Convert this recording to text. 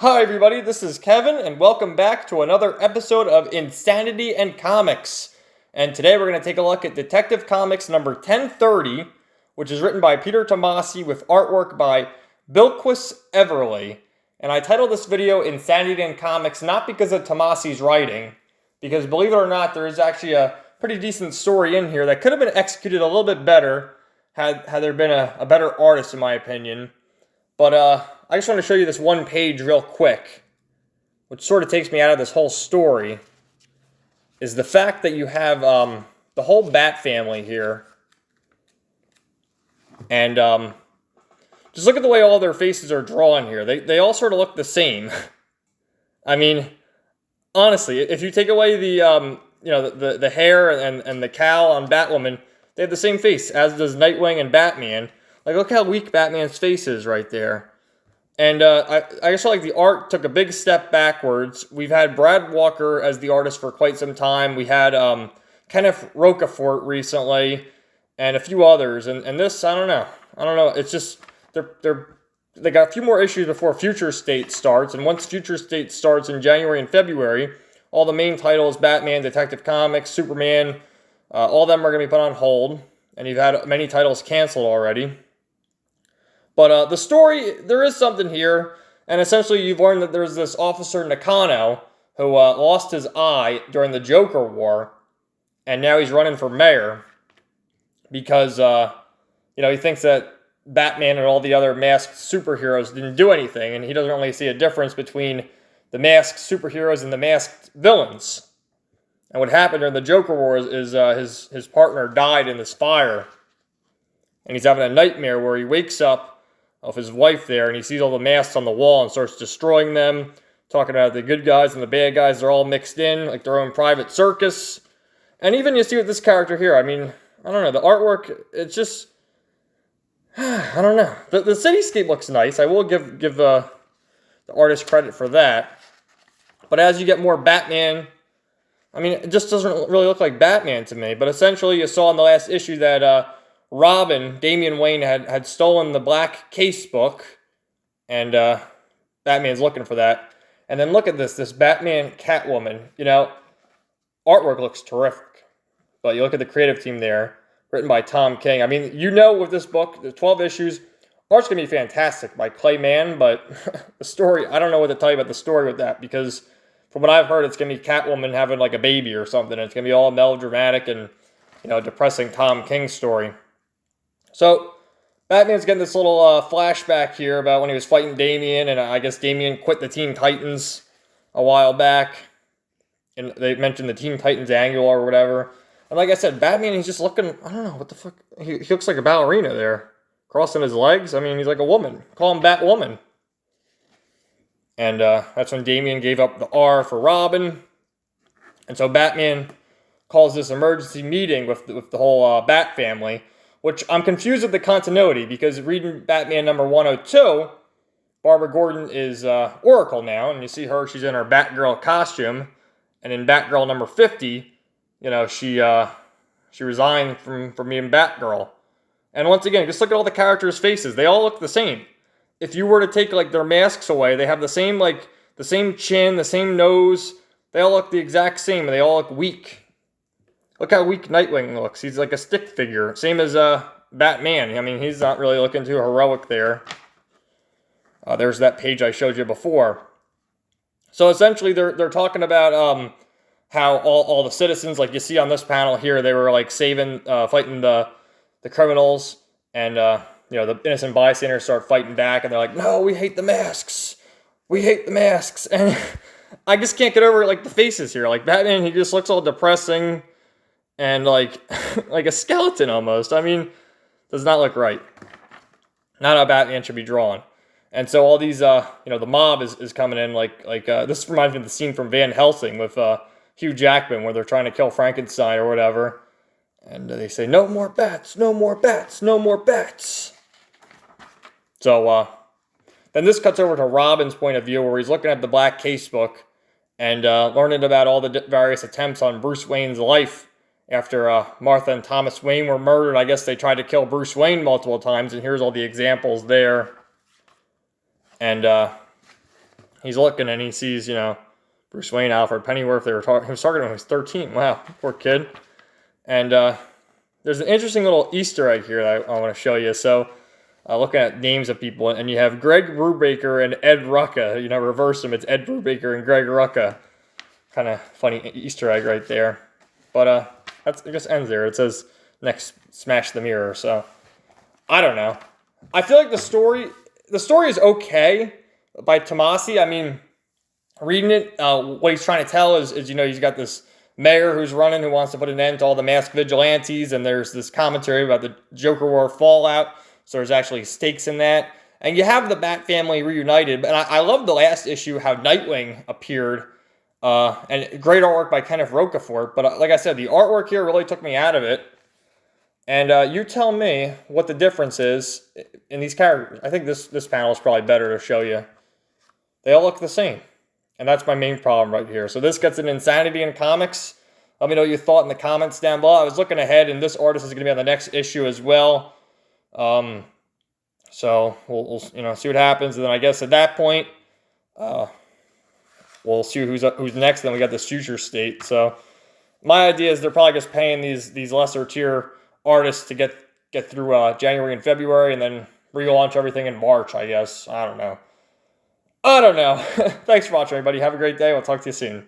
Hi everybody, this is Kevin, and welcome back to another episode of Insanity and Comics. And today we're going to take a look at Detective Comics number 1030, which is written by Peter Tomasi with artwork by Bilquis Everly. And I titled this video Insanity and Comics not because of Tomasi's writing, because believe it or not, there is actually a pretty decent story in here that could have been executed a little bit better had there been a better artist, in my opinion. But I just want to show you this one page real quick, which sort of takes me out of this whole story, is the fact that you have the whole Bat family here. And just look at the way all their faces are drawn here. They all sort of look the same. I mean, honestly, if you take away the the hair and the cowl on Batwoman, they have the same face, as does Nightwing and Batman. Like, look how weak Batman's face is right there. And I just feel like the art took a big step backwards. We've had Brad Walker as the artist for quite some time. We had Kenneth Rocafort recently, and a few others. And this, I don't know. It's just they got a few more issues before Future State starts. And once Future State starts in January and February, all the main titles, Batman, Detective Comics, Superman, all of them are going to be put on hold. And you've had many titles canceled already. But the story, there is something here, and essentially you've learned that there's this officer, Nakano, who lost his eye during the Joker War, and now he's running for mayor, because, he thinks that Batman and all the other masked superheroes didn't do anything, and he doesn't really see a difference between the masked superheroes and the masked villains. And what happened during the Joker War is his partner died in this fire, and he's having a nightmare where he wakes up of his wife there, and he sees all the masks on the wall and starts destroying them, talking about the good guys and the bad guys. They're all mixed in, like their own private circus. And even you see with this character here, I mean, I don't know, the artwork, it's just, I don't know. The cityscape looks nice. I will give the artist credit for that. But as you get more Batman, I mean, it just doesn't really look like Batman to me. But essentially, you saw in the last issue that Robin, Damian Wayne, had stolen the black case book, and Batman's looking for that. And then look at this Batman Catwoman. Artwork looks terrific. But you look at the creative team there, written by Tom King. I mean, with this book, the 12 issues, art's going to be fantastic by Clay Mann, but the story, I don't know what to tell you about the story with that, because from what I've heard, it's going to be Catwoman having like a baby or something, and it's going to be all melodramatic and, depressing Tom King story. So, Batman's getting this little flashback here about when he was fighting Damian, and I guess Damian quit the Teen Titans a while back. And they mentioned the Teen Titans annual or whatever. And like I said, Batman, he's just looking, I don't know, what the fuck? He looks like a ballerina there. Crossing his legs. I mean, he's like a woman. Call him Batwoman. And that's when Damian gave up the R for Robin. And so Batman calls this emergency meeting with the whole Bat family. Which I'm confused with the continuity, because reading Batman number 102, Barbara Gordon is Oracle now, and you see her, she's in her Batgirl costume, and in Batgirl number 50, she resigned from being Batgirl. And once again, just look at all the characters' faces, they all look the same. If you were to take like their masks away, they have the same chin, the same nose, they all look the exact same, and they all look weak. Look how weak Nightwing looks. He's like a stick figure. Same as Batman. I mean, he's not really looking too heroic there. There's that page I showed you before. So essentially, they're talking about how all the citizens, like you see on this panel here, they were like fighting the criminals, and the innocent bystanders start fighting back, and they're like, "No, we hate the masks. We hate the masks." And I just can't get over like the faces here. Like Batman, he just looks all depressing. And like a skeleton almost. I mean, does not look right. Not how Batman should be drawn. And so all these, the mob is coming in like this reminds me of the scene from Van Helsing with Hugh Jackman where they're trying to kill Frankenstein or whatever. And they say, "No more bats, no more bats, no more bats." So then this cuts over to Robin's point of view where he's looking at the black case book and learning about all the various attempts on Bruce Wayne's life. After Martha and Thomas Wayne were murdered, I guess they tried to kill Bruce Wayne multiple times, and here's all the examples there. And he's looking and he sees, Bruce Wayne, Alfred Pennyworth. He was targeting when he was 13. Wow, poor kid. And there's an interesting little Easter egg here that I want to show you. So, looking at names of people, and you have Greg Brubaker and Ed Rucka. Reverse them. It's Ed Brubaker and Greg Rucka. Kind of funny Easter egg right there. But it just ends there. It says next Smash the Mirror. So I don't know. I feel like the story is okay by Tomasi. I mean, reading it, what he's trying to tell is he's got this mayor who's running who wants to put an end to all the masked vigilantes, and there's this commentary about the Joker War fallout. So there's actually stakes in that. And you have the Bat family reunited. And I love the last issue, how Nightwing appeared. And great artwork by Kenneth Rocafort. But like I said, the artwork here really took me out of it. And you tell me what the difference is in these characters. I think this panel is probably better to show you. They all look the same. And that's my main problem right here. So this gets an Insanity in Comics. Let me know what you thought in the comments down below. I was looking ahead, and this artist is going to be on the next issue as well. So we'll see what happens, and then I guess at that point, we'll see who's next. Then we got this Future State. So my idea is they're probably just paying these lesser tier artists to get through January and February, and then relaunch everything in March. I guess I don't know. Thanks for watching, everybody. Have a great day. We'll talk to you soon.